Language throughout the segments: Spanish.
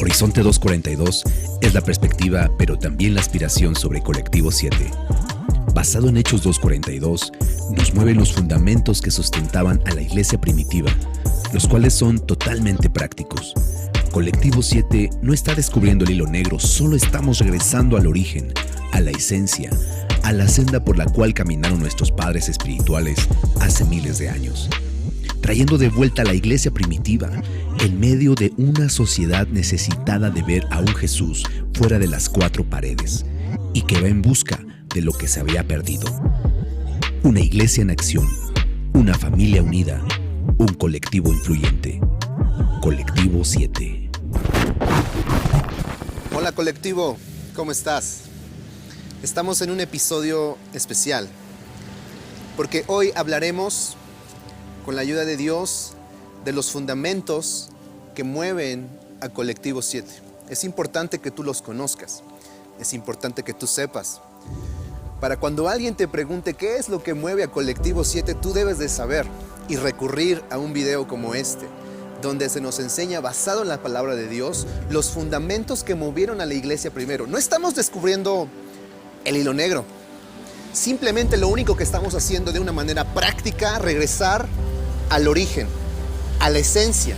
Horizonte 242 es la perspectiva, pero también la aspiración sobre Colectivo 7. Basado en Hechos 2:42, nos mueven los fundamentos que sustentaban a la iglesia primitiva, los cuales son totalmente prácticos. Colectivo 7 no está descubriendo el hilo negro, solo estamos regresando al origen, a la esencia, a la senda por la cual caminaron nuestros padres espirituales hace miles de años. Trayendo de vuelta a la iglesia primitiva en medio de una sociedad necesitada de ver a un Jesús fuera de las cuatro paredes y que va en busca de lo que se había perdido. Una iglesia en acción, una familia unida, un colectivo influyente. Colectivo 7. Hola colectivo, ¿cómo estás? Estamos en un episodio especial porque hoy hablaremos, con la ayuda de Dios, de los fundamentos que mueven a Colectivo 7. Es importante que tú los conozcas, es importante que tú sepas. Para cuando alguien te pregunte qué es lo que mueve a Colectivo 7, tú debes de saber y recurrir a un video como este, donde se nos enseña, basado en la palabra de Dios, los fundamentos que movieron a la iglesia primero. No estamos descubriendo el hilo negro. Simplemente lo único que estamos haciendo de una manera práctica, regresar al origen, a la esencia,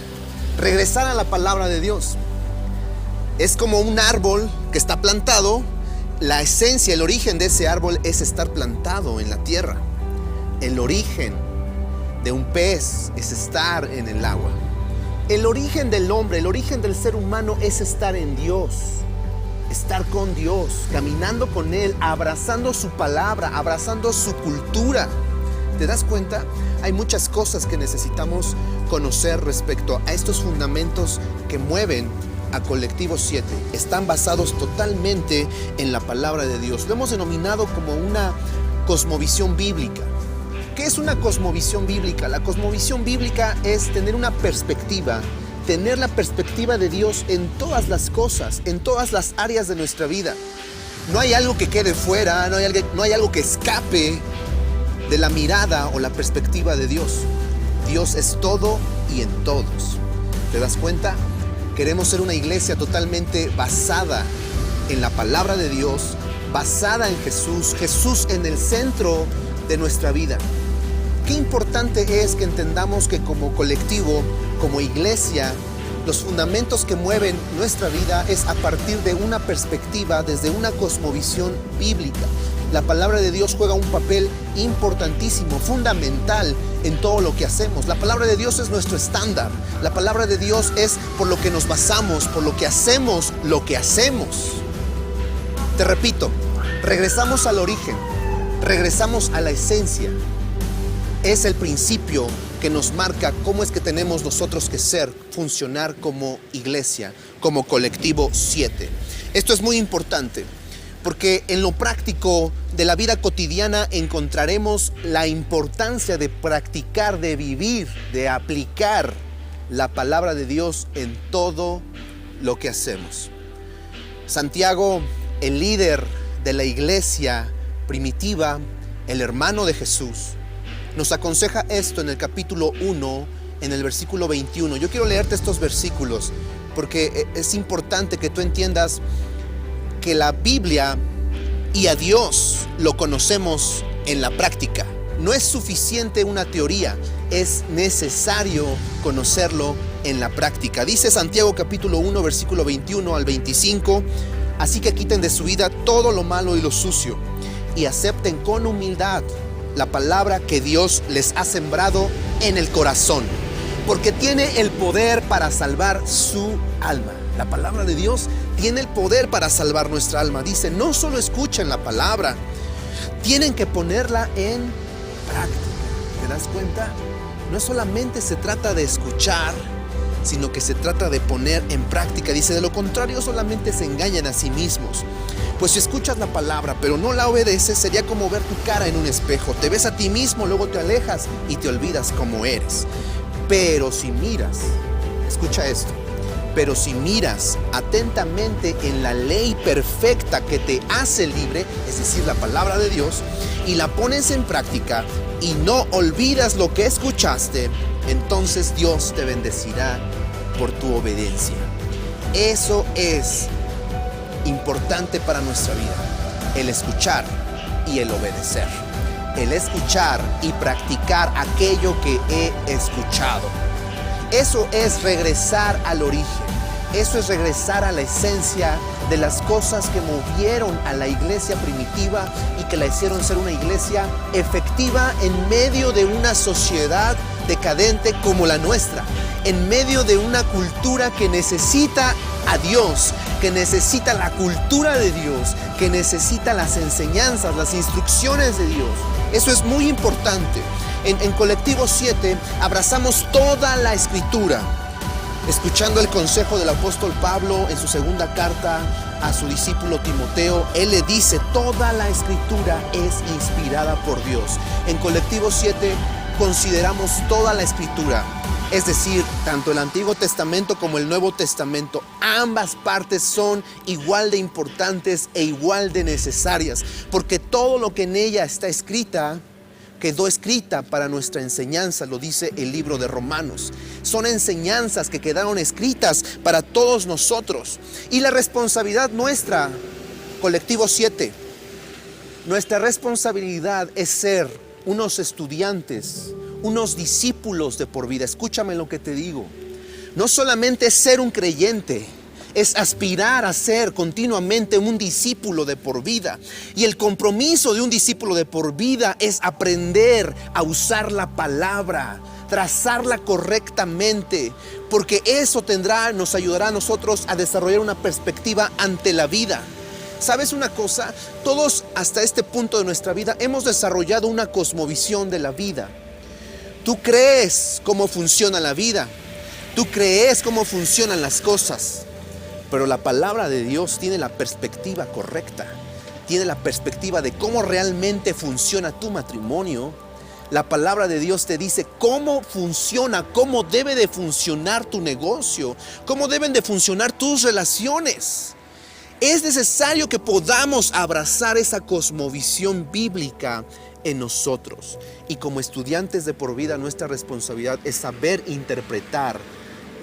regresar a la palabra de Dios. Es como un árbol que está plantado. La esencia, el origen de ese árbol es estar plantado en la tierra. El origen de un pez es estar en el agua. El origen del hombre, el origen del ser humano es estar en Dios, estar con Dios, caminando con Él, abrazando su palabra, abrazando su cultura. ¿Te das cuenta? Hay muchas cosas que necesitamos conocer respecto a estos fundamentos que mueven a Colectivo 7. Están basados totalmente en la palabra de Dios. Lo hemos denominado como una cosmovisión bíblica. ¿Qué es una cosmovisión bíblica? La cosmovisión bíblica es tener una perspectiva, tener la perspectiva de Dios en todas las cosas, en todas las áreas de nuestra vida. No hay algo que quede fuera, no hay algo que escape de la mirada o la perspectiva de Dios. Dios es todo y en todos. ¿Te das cuenta? Queremos ser una iglesia totalmente basada en la palabra de Dios, basada en Jesús, Jesús en el centro de nuestra vida. Qué importante es que entendamos que como colectivo, como iglesia, los fundamentos que mueven nuestra vida es a partir de una perspectiva, desde una cosmovisión bíblica. La palabra de Dios juega un papel importantísimo, fundamental en todo lo que hacemos. La palabra de Dios es nuestro estándar. La palabra de Dios es por lo que nos basamos, por lo que hacemos, lo que hacemos. Te repito, regresamos al origen, regresamos a la esencia. Es el principio que nos marca cómo es que tenemos nosotros que ser, funcionar como iglesia, como Colectivo 7. Esto es muy importante, porque en lo práctico de la vida cotidiana encontraremos la importancia de practicar, de vivir, de aplicar la palabra de Dios en todo lo que hacemos. Santiago, el líder de la iglesia primitiva, el hermano de Jesús, nos aconseja esto en el capítulo 1, en el versículo 21. Yo quiero leerte estos versículos porque es importante que tú entiendas que la Biblia y a Dios lo conocemos en la práctica. No es suficiente una teoría, es necesario conocerlo en la práctica. Dice Santiago capítulo 1, versículo 21 al 25, así que quiten de su vida todo lo malo y lo sucio y acepten con humildad la palabra que Dios les ha sembrado en el corazón, porque tiene el poder para salvar su alma. La palabra de Dios tiene el poder para salvar nuestra alma. Dice, no solo escuchen la palabra, tienen que ponerla en práctica. ¿Te das cuenta? No solamente se trata de escuchar, sino que se trata de poner en práctica. Dice, de lo contrario solamente se engañan a sí mismos. Pues si escuchas la palabra pero no la obedeces, sería como ver tu cara en un espejo. Te ves a ti mismo, luego te alejas y te olvidas cómo eres. Pero si miras, escucha esto, pero si miras atentamente en la ley perfecta que te hace libre, es decir, la palabra de Dios, y la pones en práctica y no olvidas lo que escuchaste, entonces Dios te bendecirá por tu obediencia. Eso es importante para nuestra vida, el escuchar y el obedecer. El escuchar y practicar aquello que he escuchado. Eso es regresar al origen. Eso es regresar a la esencia de las cosas que movieron a la iglesia primitiva y que la hicieron ser una iglesia efectiva en medio de una sociedad decadente como la nuestra, en medio de una cultura que necesita a Dios, que necesita la cultura de Dios, que necesita las enseñanzas, las instrucciones de Dios. Eso es muy importante. En Colectivo 7 abrazamos toda la Escritura, escuchando el consejo del apóstol Pablo en su segunda carta a su discípulo Timoteo. Él le dice, toda la Escritura es inspirada por Dios. En Colectivo 7 consideramos toda la Escritura, es decir, tanto el Antiguo Testamento como el Nuevo Testamento. Ambas partes son igual de importantes e igual de necesarias, porque todo lo que en ella está escrita quedó escrita para nuestra enseñanza, lo dice el libro de Romanos. Son enseñanzas que quedaron escritas para todos nosotros. Y la responsabilidad nuestra, Colectivo 7, nuestra responsabilidad es ser unos estudiantes, unos discípulos de por vida. Escúchame lo que te digo. No solamente es ser un creyente, es aspirar a ser continuamente un discípulo de por vida. Y el compromiso de un discípulo de por vida es aprender a usar la palabra, trazarla correctamente, porque eso nos ayudará a nosotros a desarrollar una perspectiva ante la vida. ¿Sabes una cosa? Todos hasta este punto de nuestra vida hemos desarrollado una cosmovisión de la vida. Tú crees cómo funciona la vida, tú crees cómo funcionan las cosas. Pero la palabra de Dios tiene la perspectiva correcta, tiene la perspectiva de cómo realmente funciona tu matrimonio. La palabra de Dios te dice cómo funciona, cómo debe de funcionar tu negocio, cómo deben de funcionar tus relaciones. Es necesario que podamos abrazar esa cosmovisión bíblica en nosotros. Y como estudiantes de por vida, nuestra responsabilidad es saber interpretar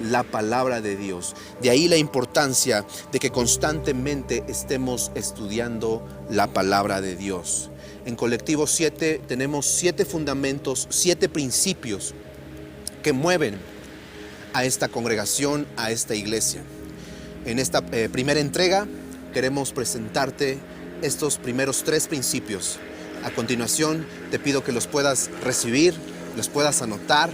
la palabra de Dios. De ahí la importancia de que constantemente estemos estudiando la palabra de Dios. En Colectivo 7 tenemos 7 fundamentos, 7 principios que mueven a esta congregación, a esta iglesia. En esta primera entrega queremos presentarte estos primeros 3 principios. A continuación te pido que los puedas recibir, los puedas anotar,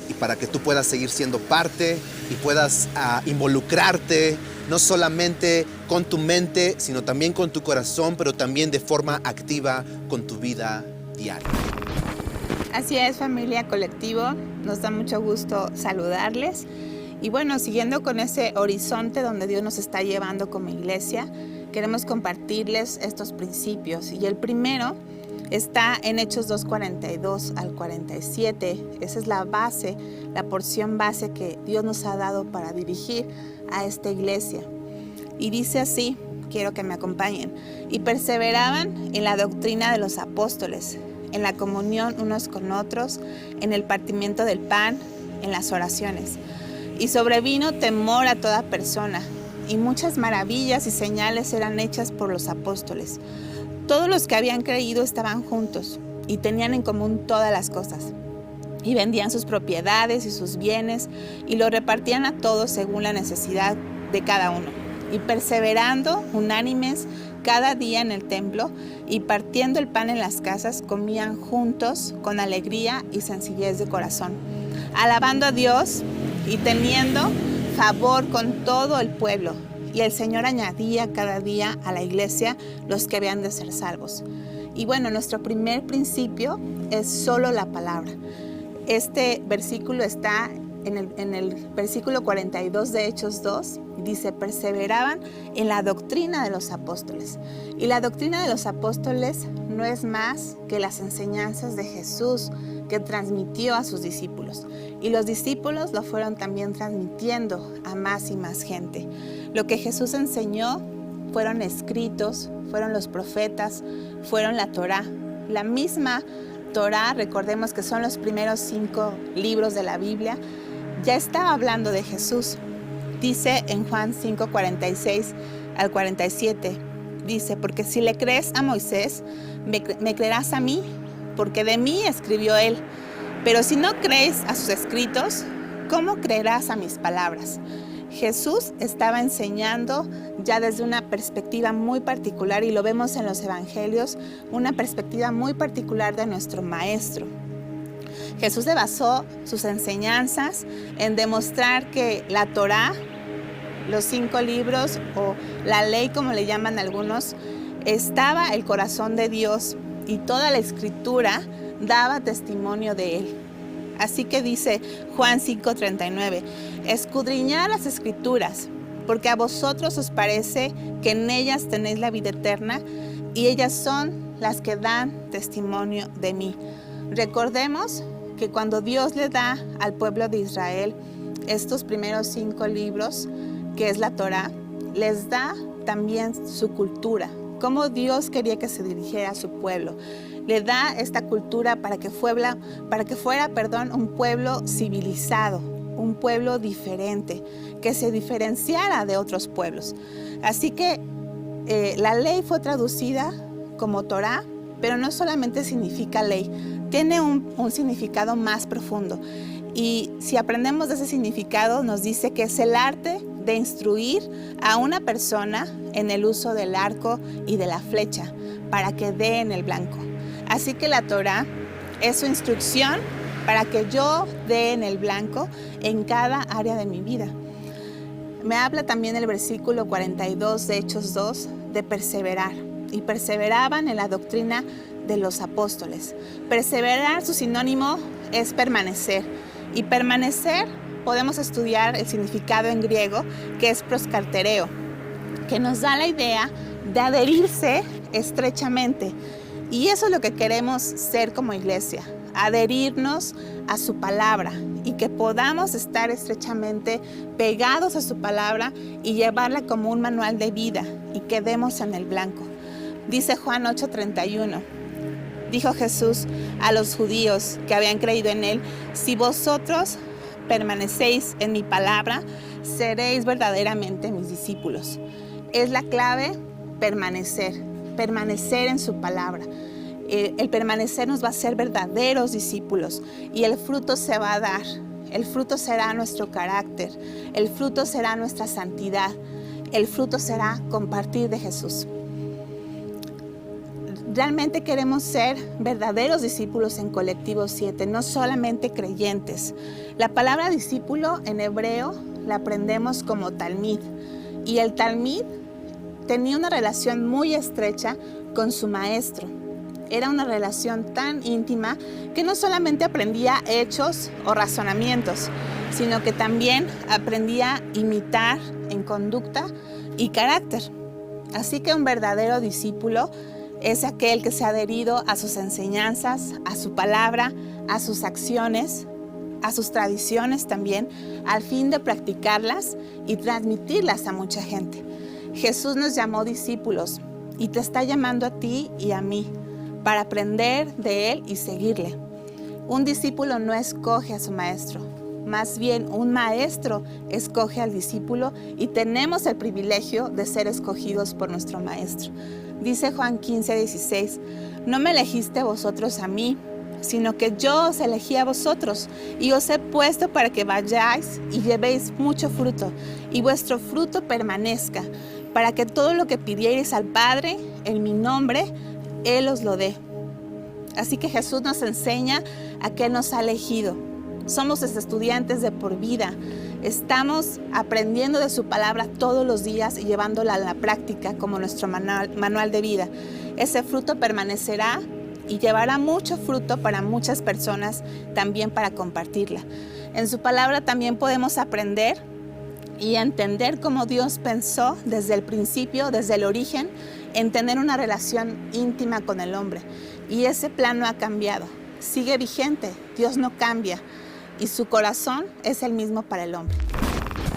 y para que tú puedas seguir siendo parte y puedas involucrarte no solamente con tu mente, sino también con tu corazón, pero también de forma activa con tu vida diaria. Así es, familia Colectivo, nos da mucho gusto saludarles. Y bueno, siguiendo con ese horizonte donde Dios nos está llevando como iglesia, queremos compartirles estos principios. Y el primero está en Hechos 2:42 al 47. Esa es la base, la porción base que Dios nos ha dado para dirigir a esta iglesia. Y dice así, quiero que me acompañen. Y perseveraban en la doctrina de los apóstoles, en la comunión unos con otros, en el partimiento del pan, en las oraciones. Y sobrevino temor a toda persona, y muchas maravillas y señales eran hechas por los apóstoles. Todos los que habían creído estaban juntos y tenían en común todas las cosas. Y vendían sus propiedades y sus bienes y lo repartían a todos según la necesidad de cada uno. Y perseverando unánimes cada día en el templo y partiendo el pan en las casas, comían juntos con alegría y sencillez de corazón, alabando a Dios y teniendo favor con todo el pueblo. Y el Señor añadía cada día a la iglesia los que habían de ser salvos. Y bueno, nuestro primer principio es solo la palabra. Este versículo está en el versículo 42 de Hechos 2. Dice, perseveraban en la doctrina de los apóstoles. Y la doctrina de los apóstoles no es más que las enseñanzas de Jesús que transmitió a sus discípulos. Y los discípulos lo fueron también transmitiendo a más y más gente. Lo que Jesús enseñó fueron escritos, fueron los profetas, fueron la Torá. La misma Torá, recordemos que son los primeros 5 libros de la Biblia, ya estaba hablando de Jesús. Dice en Juan 5, 46 al 47, dice, porque si le crees a Moisés, me creerás a mí, porque de mí escribió él. Pero si no crees a sus escritos, ¿cómo creerás a mis palabras? Jesús estaba enseñando ya desde una perspectiva muy particular, y lo vemos en los evangelios, una perspectiva muy particular de nuestro maestro. Jesús se basó sus enseñanzas en demostrar que la Torá, los 5 libros o la ley como le llaman algunos, estaba el corazón de Dios y toda la escritura daba testimonio de él. Así que dice Juan 5:39, escudriñad las escrituras, porque a vosotros os parece que en ellas tenéis la vida eterna, y ellas son las que dan testimonio de mí. Recordemos que cuando Dios le da al pueblo de Israel estos primeros 5 libros, que es la Torá, les da también su cultura, cómo Dios quería que se dirigiera a su pueblo. Le da esta cultura para que fuera, un pueblo civilizado, un pueblo diferente, que se diferenciara de otros pueblos. Así que la ley fue traducida como Torá, pero no solamente significa ley, tiene un significado más profundo. Y si aprendemos de ese significado, nos dice que es el arte de instruir a una persona en el uso del arco y de la flecha para que dé en el blanco. Así que la Torá es su instrucción para que yo dé en el blanco en cada área de mi vida. Me habla también el versículo 42 de Hechos 2 de perseverar. Y perseveraban en la doctrina de los apóstoles. Perseverar, su sinónimo es permanecer. Y permanecer, podemos estudiar el significado en griego, que es proskartereo, que nos da la idea de adherirse estrechamente. Y eso es lo que queremos ser como iglesia, adherirnos a su palabra y que podamos estar estrechamente pegados a su palabra y llevarla como un manual de vida y quedemos en el blanco. Dice Juan 8:31, dijo Jesús a los judíos que habían creído en él, si vosotros permanecéis en mi palabra, seréis verdaderamente mis discípulos. Es la clave permanecer en su palabra. El permanecer nos va a hacer verdaderos discípulos y el fruto se va a dar. El fruto será nuestro carácter, el fruto será nuestra santidad, el fruto será compartir de Jesús. Realmente queremos ser verdaderos discípulos en Colectivo 7, no solamente creyentes. La palabra discípulo en hebreo la aprendemos como talmid, y el talmid tenía una relación muy estrecha con su maestro. Era una relación tan íntima que no solamente aprendía hechos o razonamientos, sino que también aprendía a imitar en conducta y carácter. Así que un verdadero discípulo es aquel que se ha adherido a sus enseñanzas, a su palabra, a sus acciones, a sus tradiciones también, al fin de practicarlas y transmitirlas a mucha gente. Jesús nos llamó discípulos y te está llamando a ti y a mí para aprender de él y seguirle. Un discípulo no escoge a su maestro, más bien un maestro escoge al discípulo y tenemos el privilegio de ser escogidos por nuestro maestro. Dice Juan 15:16, no me elegiste vosotros a mí, sino que yo os elegí a vosotros y os he puesto para que vayáis y llevéis mucho fruto y vuestro fruto permanezca, para que todo lo que pidierais al Padre en mi nombre, Él os lo dé. Así que Jesús nos enseña a que nos ha elegido. Somos estudiantes de por vida. Estamos aprendiendo de su palabra todos los días y llevándola a la práctica como nuestro manual de vida. Ese fruto permanecerá y llevará mucho fruto para muchas personas, también para compartirla. En su palabra también podemos aprender y entender cómo Dios pensó desde el principio, desde el origen, en tener una relación íntima con el hombre. Y ese plan no ha cambiado, sigue vigente, Dios no cambia. Y su corazón es el mismo para el hombre.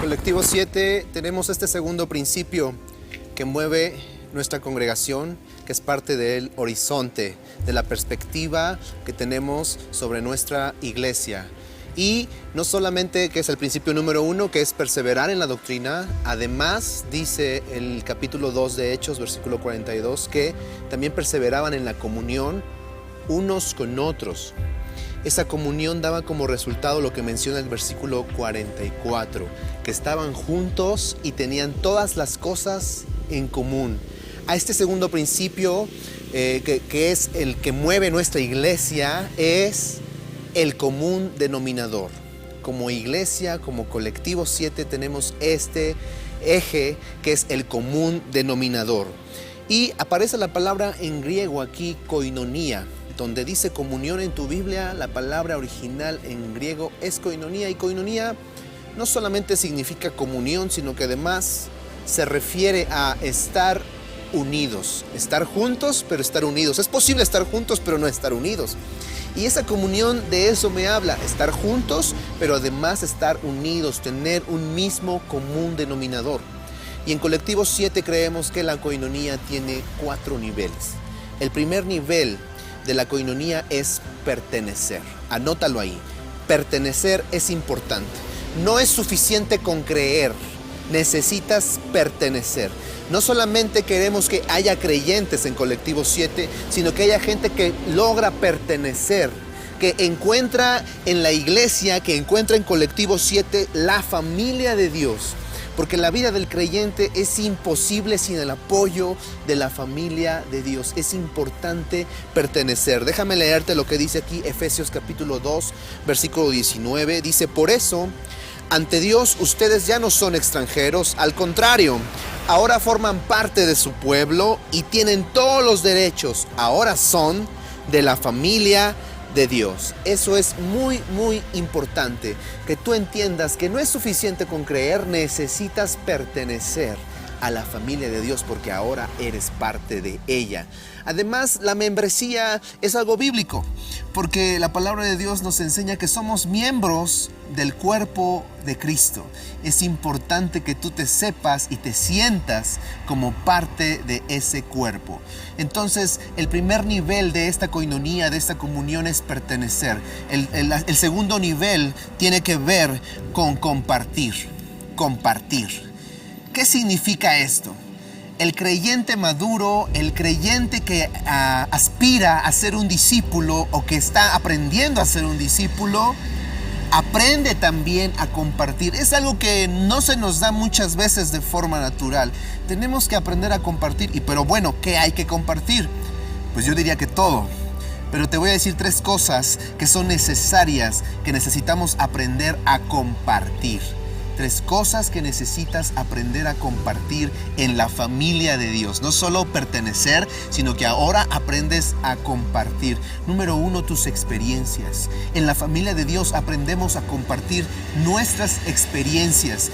Colectivo 7, tenemos este segundo principio que mueve nuestra congregación, que es parte del horizonte, de la perspectiva que tenemos sobre nuestra iglesia. Y no solamente que es el principio número 1, que es perseverar en la doctrina, además dice el capítulo 2 de Hechos, versículo 42, que también perseveraban en la comunión unos con otros. Esa comunión daba como resultado lo que menciona el versículo 44, que estaban juntos y tenían todas las cosas en común. A este segundo principio, que es el que mueve nuestra iglesia, es el común denominador. Como iglesia, como colectivo 7, tenemos este eje que es el común denominador. Y aparece la palabra en griego aquí, koinonia. Donde dice comunión en tu Biblia, la palabra original en griego es koinonia. Y koinonia no solamente significa comunión, sino que además se refiere a estar unidos. Estar juntos, pero estar unidos. Es posible estar juntos, pero no estar unidos. Y esa comunión de eso me habla. Estar juntos, pero además estar unidos. Tener un mismo común denominador. Y en Colectivo 7 creemos que la koinonia tiene 4 niveles. El primer nivel de la koinonia es pertenecer. Anótalo ahí. Pertenecer es importante. No es suficiente con creer. Necesitas pertenecer. No solamente queremos que haya creyentes en Colectivo 7, sino que haya gente que logra pertenecer, que encuentra en la iglesia, que encuentra en Colectivo 7 la familia de Dios. Porque la vida del creyente es imposible sin el apoyo de la familia de Dios. Es importante pertenecer. Déjame leerte lo que dice aquí Efesios capítulo 2, versículo 19. Dice, por eso, ante Dios ustedes ya no son extranjeros. Al contrario, ahora forman parte de su pueblo y tienen todos los derechos. Ahora son de la familia de Dios. Eso es muy, muy importante, que tú entiendas que no es suficiente con creer, necesitas pertenecer a la familia de Dios porque ahora eres parte de ella. Además, la membresía es algo bíblico, porque la palabra de Dios nos enseña que somos miembros del cuerpo de Cristo. Es importante que tú te sepas y te sientas como parte de ese cuerpo. Entonces, el primer nivel de esta koinonia, de esta comunión, es pertenecer. El segundo nivel tiene que ver con compartir. Compartir. ¿Qué significa esto? El creyente maduro, el creyente que aspira a ser un discípulo o que está aprendiendo a ser un discípulo, aprende también a compartir. Es algo que no se nos da muchas veces de forma natural. Tenemos que aprender a compartir. Pero bueno, ¿qué hay que compartir? Pues yo diría que todo. Pero te voy a decir 3 cosas que son necesarias, que necesitamos aprender a compartir. 3 cosas que necesitas aprender a compartir en la familia de Dios. No solo pertenecer, sino que ahora aprendes a compartir. Número 1, tus experiencias. En la familia de Dios aprendemos a compartir nuestras experiencias.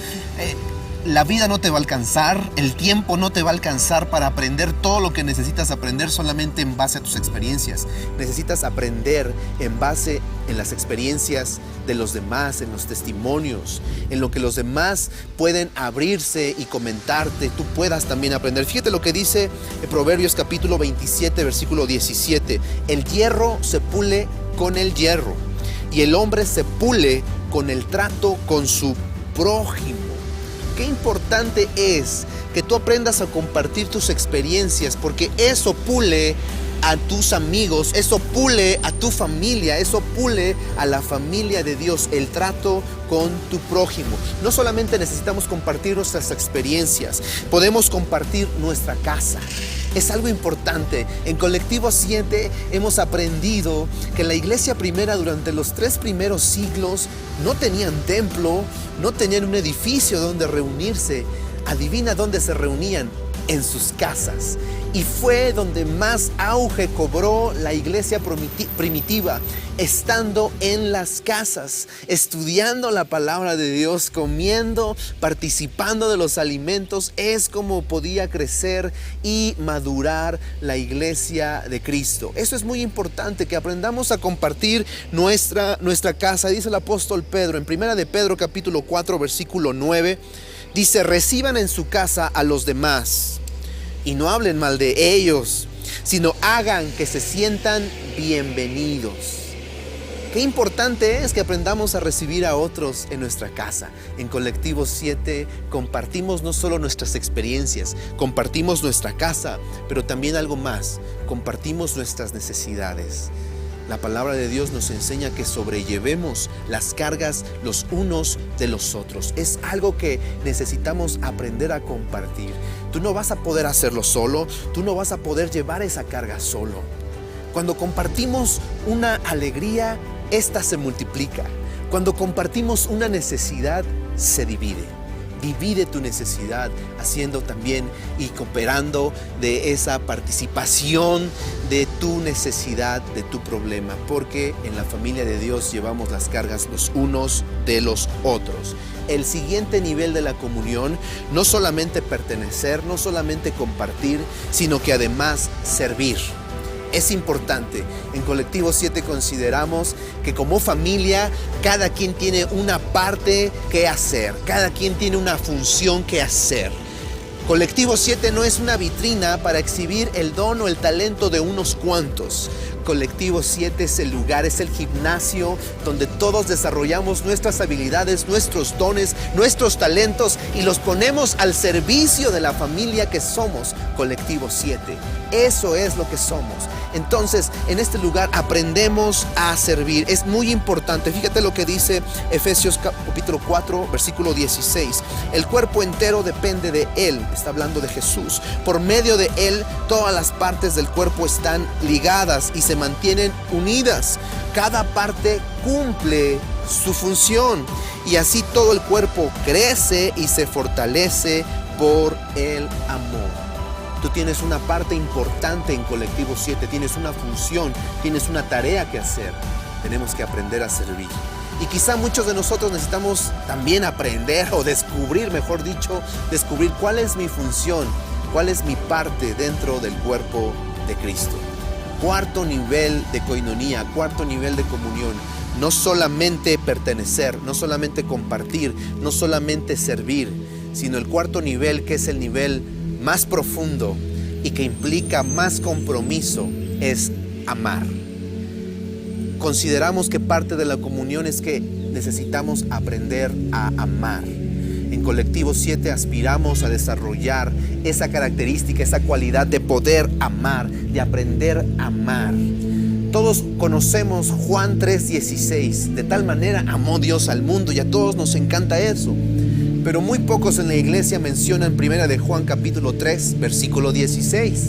La vida no te va a alcanzar, el tiempo no te va a alcanzar para aprender todo lo que necesitas aprender solamente en base a tus experiencias. Necesitas aprender en base en las experiencias de los demás, en los testimonios, en lo que los demás pueden abrirse y comentarte, tú puedas también aprender. Fíjate lo que dice en Proverbios capítulo 27, versículo 17. El hierro se pule con el hierro y el hombre se pule con el trato con su prójimo. Qué importante es que tú aprendas a compartir tus experiencias, porque eso pule a tus amigos, eso pule a tu familia, eso pule a la familia de Dios, el trato con tu prójimo. No solamente necesitamos compartir nuestras experiencias, podemos compartir nuestra casa. Es algo importante. En Colectivo 7 hemos aprendido que la iglesia primera durante los 3 primeros siglos no tenían templo, no tenían un edificio donde reunirse. Adivina dónde se reunían, en sus casas. Y fue donde más auge cobró la iglesia primitiva, estando en las casas, estudiando la palabra de Dios, comiendo, participando de los alimentos. Es como podía crecer y madurar la iglesia de Cristo. Eso es muy importante, que aprendamos a compartir nuestra casa. Dice el apóstol Pedro en 1 de Pedro capítulo 4 versículo 9, dice: reciban en su casa a los demás y no hablen mal de ellos, sino hagan que se sientan bienvenidos. Qué importante es que aprendamos a recibir a otros en nuestra casa. En Colectivo 7 compartimos no solo nuestras experiencias, compartimos nuestra casa, pero también algo más, compartimos nuestras necesidades. La palabra de Dios nos enseña que sobrellevemos las cargas los unos de los otros. Es algo que necesitamos aprender a compartir. Tú no vas a poder hacerlo solo, tú no vas a poder llevar esa carga solo. Cuando compartimos una alegría, esta se multiplica. Cuando compartimos una necesidad, se divide. Divide tu necesidad, haciendo también y cooperando de esa participación de tu necesidad, de tu problema, porque en la familia de Dios llevamos las cargas los unos de los otros. El siguiente nivel de la comunión, no solamente pertenecer, no solamente compartir, sino que además servir. Es importante. En Colectivo 7 consideramos que como familia cada quien tiene una parte que hacer, cada quien tiene una función que hacer. Colectivo 7 no es una vitrina para exhibir el don o el talento de unos cuantos. Colectivo 7 es el lugar, es el gimnasio donde todos desarrollamos nuestras habilidades, nuestros dones, nuestros talentos y los ponemos al servicio de la familia que somos. Colectivo 7. Eso es lo que somos. Entonces, en este lugar aprendemos a servir. Es muy importante. Fíjate lo que dice Efesios capítulo 4, versículo 16. El cuerpo entero depende de Él. Está hablando de Jesús. Por medio de Él, todas las partes del cuerpo están ligadas y se mantienen unidas. Cada parte cumple su función. Y así todo el cuerpo crece y se fortalece por el amor. Tú tienes una parte importante en Colectivo 7, tienes una función, tienes una tarea que hacer. Tenemos que aprender a servir. Y quizá muchos de nosotros necesitamos también aprender o descubrir, mejor dicho, descubrir cuál es mi función, cuál es mi parte dentro del cuerpo de Cristo. Cuarto nivel de coinonía, cuarto nivel de comunión. No solamente pertenecer, no solamente compartir, no solamente servir, sino el cuarto nivel, que es el nivel más profundo y que implica más compromiso, es amar. Consideramos que parte de la comunión es que necesitamos aprender a amar. En Colectivo 7 aspiramos a desarrollar esa característica, esa cualidad de poder amar, de aprender a amar. Todos conocemos Juan 3:16. De tal manera amó Dios al mundo y a todos nos encanta eso. Pero muy pocos en la iglesia mencionan 1 de Juan capítulo 3, versículo 16.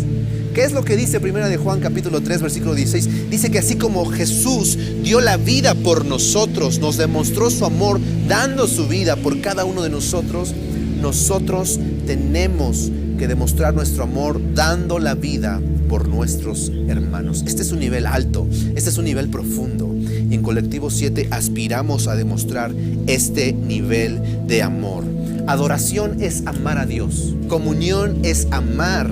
¿Qué es lo que dice 1 de Juan capítulo 3, versículo 16? Dice que así como Jesús dio la vida por nosotros, nos demostró su amor dando su vida por cada uno de nosotros, nosotros tenemos que demostrar nuestro amor dando la vida por nuestros hermanos. Este es un nivel alto, este es un nivel profundo. Y en Colectivo 7 aspiramos a demostrar este nivel de amor. Adoración es amar a Dios. Comunión es amar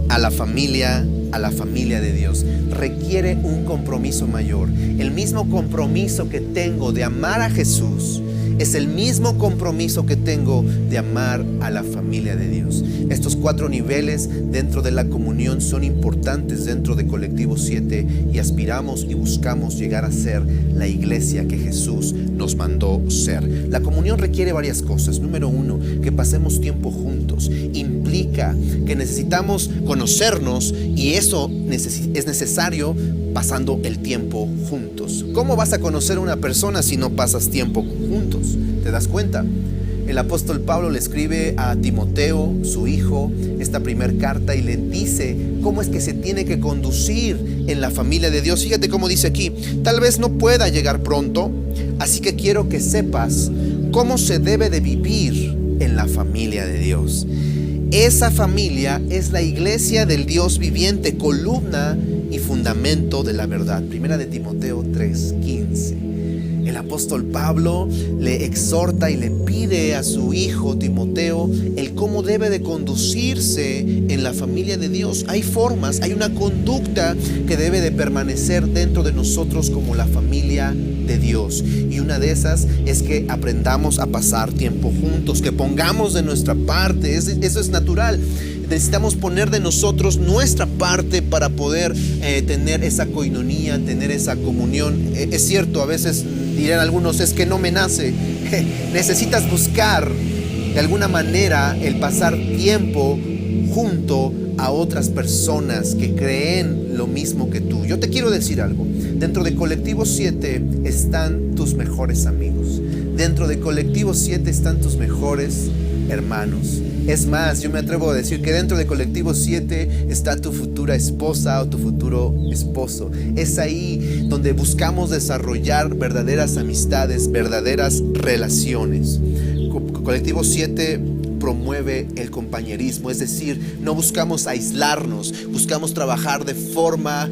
a la familia de Dios. Requiere un compromiso mayor. El mismo compromiso que tengo de amar a Jesús es el mismo compromiso que tengo de amar a la familia de Dios. Estos 4 niveles dentro de la comunión son importantes dentro de Colectivo 7 y aspiramos y buscamos llegar a ser la iglesia que Jesús nos mandó ser. La comunión requiere varias cosas. Número 1, que pasemos tiempo juntos. Implica que necesitamos conocernos y eso es necesario pasando el tiempo juntos. ¿Cómo vas a conocer a una persona si no pasas tiempo juntos? ¿Te das cuenta? El apóstol Pablo le escribe a Timoteo, su hijo, esta primer carta y le dice cómo es que se tiene que conducir en la familia de Dios. Fíjate cómo dice aquí: tal vez no pueda llegar pronto, así que quiero que sepas cómo se debe de vivir en la familia de Dios. Esa familia es la iglesia del Dios viviente, columna y fundamento de la verdad. Primera de Timoteo 3:15. El apóstol Pablo le exhorta y le pide a su hijo Timoteo el cómo debe de conducirse en la familia de Dios. Hay formas, hay una conducta que debe de permanecer dentro de nosotros como la familia de Dios. Y una de esas es que aprendamos a pasar tiempo juntos, que pongamos de nuestra parte. Eso es natural. necesitamos poner de nosotros nuestra parte para poder tener esa coinonía, tener esa comunión. Es cierto, a veces dirán algunos, es que no me nace. Necesitas buscar de alguna manera el pasar tiempo junto a otras personas que creen lo mismo que tú. Yo te quiero decir algo. Dentro de Colectivo 7 están tus mejores amigos. Dentro de Colectivo 7 están tus mejores hermanos. Es más, yo me atrevo a decir que dentro de Colectivo 7 está tu futura esposa o tu futuro esposo. Es ahí donde buscamos desarrollar verdaderas amistades, verdaderas relaciones. Colectivo 7 promueve el compañerismo, es decir, no buscamos aislarnos, buscamos trabajar de forma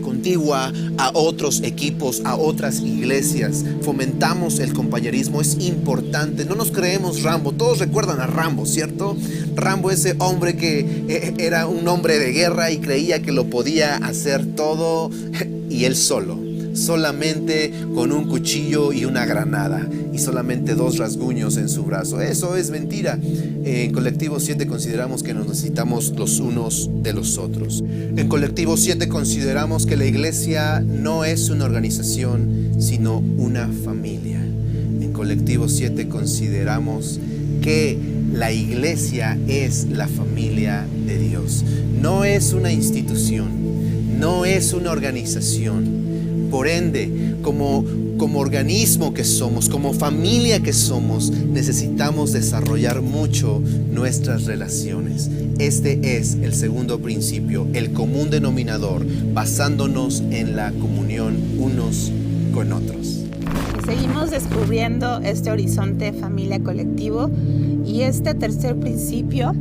contigua a otros equipos, a otras iglesias. Fomentamos el compañerismo, es importante. No nos creemos Rambo. Todos recuerdan a Rambo, ¿cierto? Rambo, ese hombre que era un hombre de guerra y creía que lo podía hacer todo y él solo. Solamente con un cuchillo y una granada y solamente 2 rasguños en su brazo. Eso es mentira. En Colectivo 7 consideramos que nos necesitamos los unos de los otros. En Colectivo 7 consideramos que la iglesia no es una organización, sino una familia. En Colectivo 7 consideramos que la iglesia es la familia de Dios. No es una institución, no es una organización. Por ende, como organismo que somos, como familia que somos, necesitamos desarrollar mucho nuestras relaciones. Este es el segundo principio, el común denominador, basándonos en la comunión unos con otros. Seguimos descubriendo este horizonte de familia colectivo y este tercer principio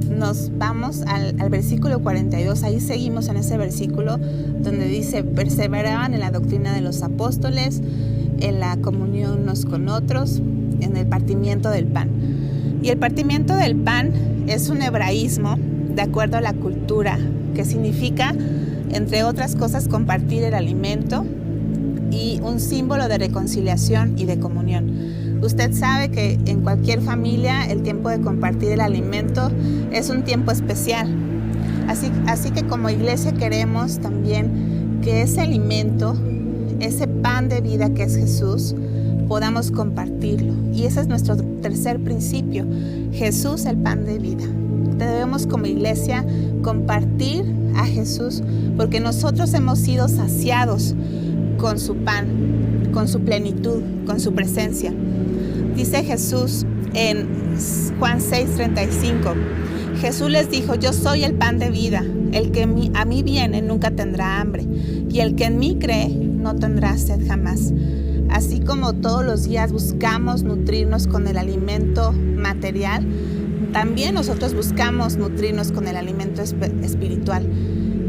nos vamos al versículo 42, ahí seguimos en ese versículo donde dice, perseveraban en la doctrina de los apóstoles, en la comunión unos con otros, en el partimiento del pan. Y el partimiento del pan es un hebraísmo de acuerdo a la cultura, que significa, entre otras cosas, compartir el alimento y un símbolo de reconciliación y de comunión. Usted sabe que en cualquier familia el tiempo de compartir el alimento es un tiempo especial. Así que como iglesia queremos también que ese alimento, ese pan de vida que es Jesús, podamos compartirlo. Y ese es nuestro tercer principio, Jesús el pan de vida. Debemos como iglesia compartir a Jesús porque nosotros hemos sido saciados con su pan, con su plenitud, con su presencia. Dice Jesús en Juan 6:35, Jesús les dijo, yo soy el pan de vida, el que a mí viene nunca tendrá hambre, y el que en mí cree no tendrá sed jamás. Así como todos los días buscamos nutrirnos con el alimento material, también nosotros buscamos nutrirnos con el alimento espiritual.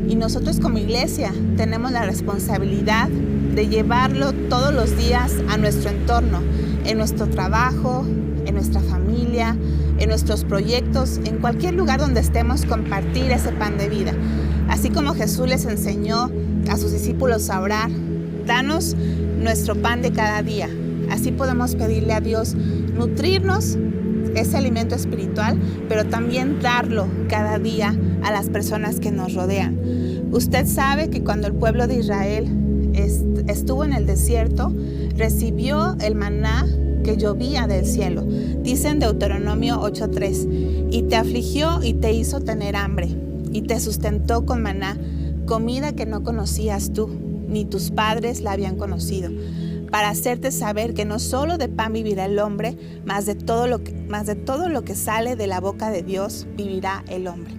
Y nosotros como iglesia tenemos la responsabilidad de llevarlo todos los días a nuestro entorno, en nuestro trabajo, en nuestra familia, en nuestros proyectos, en cualquier lugar donde estemos, compartir ese pan de vida. Así como Jesús les enseñó a sus discípulos a orar, danos nuestro pan de cada día. Así podemos pedirle a Dios nutrirnos ese alimento espiritual, pero también darlo cada día a las personas que nos rodean. Usted sabe que cuando el pueblo de Israel estuvo en el desierto, recibió el maná que llovía del cielo. Dice en Deuteronomio 8:3, y te afligió y te hizo tener hambre, y te sustentó con maná, comida que no conocías tú, ni tus padres la habían conocido, para hacerte saber que no solo de pan vivirá el hombre, mas de todo lo que sale de la boca de Dios vivirá el hombre.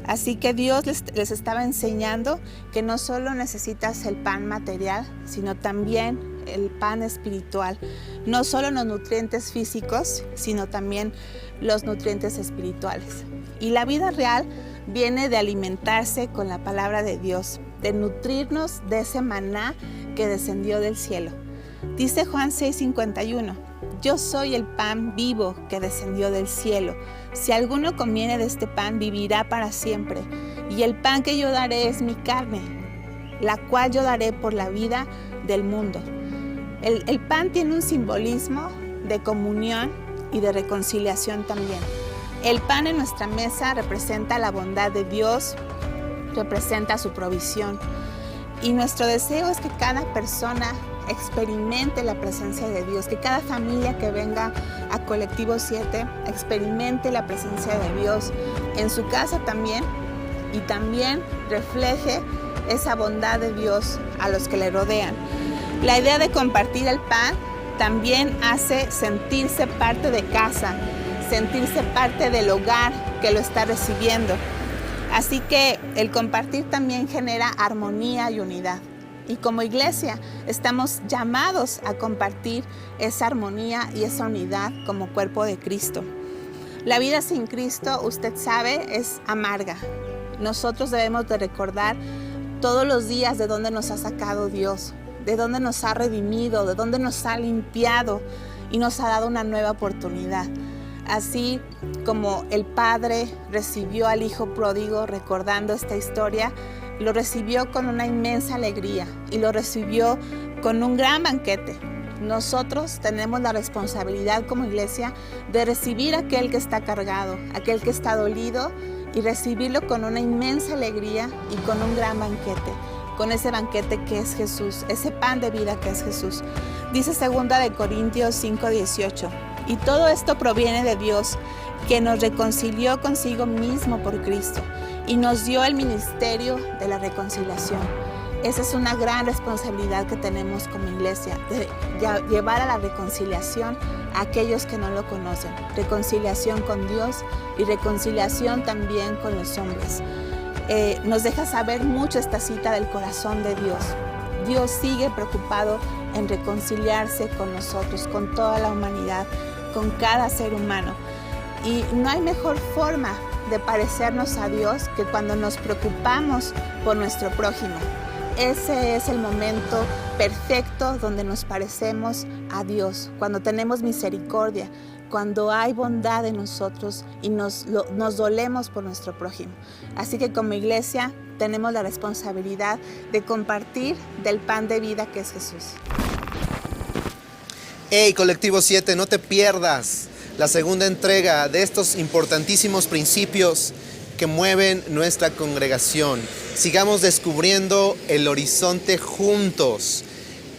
Así que Dios les estaba enseñando que no solo necesitas el pan material, sino también el pan espiritual. No solo los nutrientes físicos, sino también los nutrientes espirituales. Y la vida real viene de alimentarse con la palabra de Dios, de nutrirnos de ese maná que descendió del cielo. Dice Juan 6:51, yo soy el pan vivo que descendió del cielo. Si alguno comiere de este pan, vivirá para siempre. Y el pan que yo daré es mi carne, la cual yo daré por la vida del mundo. El pan tiene un simbolismo de comunión y de reconciliación también. El pan en nuestra mesa representa la bondad de Dios, representa su provisión. Y nuestro deseo es que cada persona experimente la presencia de Dios, que cada familia que venga a Colectivo 7 experimente la presencia de Dios en su casa también, y también refleje esa bondad de Dios a los que le rodean. La idea de compartir el pan también hace sentirse parte de casa, sentirse parte del hogar que lo está recibiendo. Así que el compartir también genera armonía y unidad. Y como iglesia estamos llamados a compartir esa armonía y esa unidad como cuerpo de Cristo. La vida sin Cristo, usted sabe, es amarga. Nosotros debemos de recordar todos los días de dónde nos ha sacado Dios, de dónde nos ha redimido, de dónde nos ha limpiado y nos ha dado una nueva oportunidad. Así como el Padre recibió al Hijo pródigo recordando esta historia, lo recibió con una inmensa alegría y lo recibió con un gran banquete. Nosotros tenemos la responsabilidad como iglesia de recibir a aquel que está cargado, aquel que está dolido, y recibirlo con una inmensa alegría y con un gran banquete, con ese banquete que es Jesús, ese pan de vida que es Jesús. Dice 2 Corintios 5:18, y todo esto proviene de Dios, que nos reconcilió consigo mismo por Cristo y nos dio el ministerio de la reconciliación. Esa es una gran responsabilidad que tenemos como iglesia, de llevar a la reconciliación a aquellos que no lo conocen. Reconciliación con Dios y reconciliación también con los hombres. Nos deja saber mucho esta cita del corazón de Dios. Dios sigue preocupado en reconciliarse con nosotros, con toda la humanidad, con cada ser humano. Y no hay mejor forma de parecernos a Dios que cuando nos preocupamos por nuestro prójimo. Ese es el momento perfecto donde nos parecemos a Dios, cuando tenemos misericordia, cuando hay bondad en nosotros y nos dolemos por nuestro prójimo. Así que como iglesia tenemos la responsabilidad de compartir del pan de vida que es Jesús. Hey, Colectivo 7, no te pierdas la segunda entrega de estos importantísimos principios que mueven nuestra congregación. Sigamos descubriendo el horizonte juntos.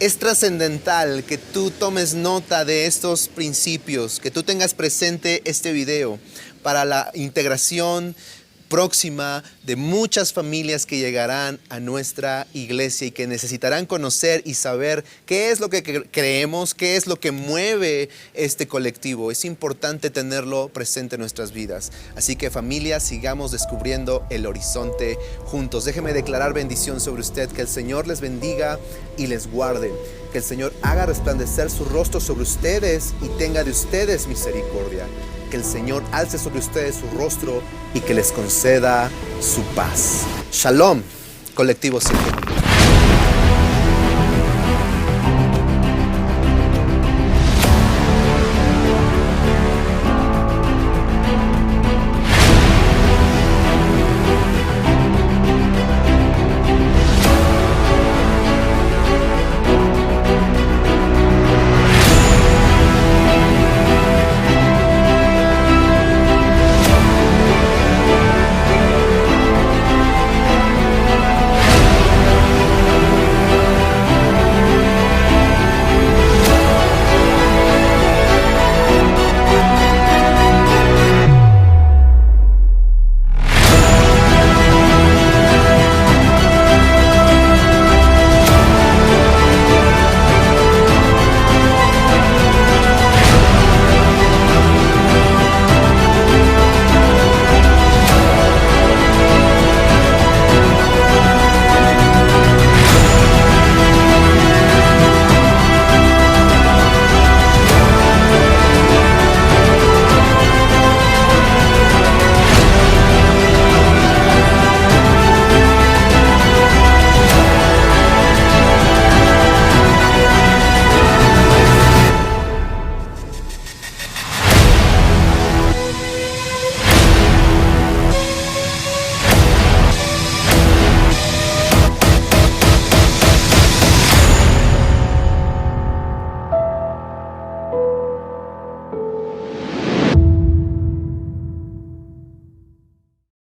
Es trascendental que tú tomes nota de estos principios, que tú tengas presente este video para la integración próxima de muchas familias que llegarán a nuestra iglesia y que necesitarán conocer y saber qué es lo que creemos, qué es lo que mueve este colectivo. Es importante tenerlo presente en nuestras vidas. Así que familia, sigamos descubriendo el horizonte juntos. Déjeme declarar bendición sobre usted, que el Señor les bendiga y les guarde. Que el Señor haga resplandecer su rostro sobre ustedes y tenga de ustedes misericordia. Que el Señor alce sobre ustedes su rostro y que les conceda su paz. Shalom, Colectivo 7.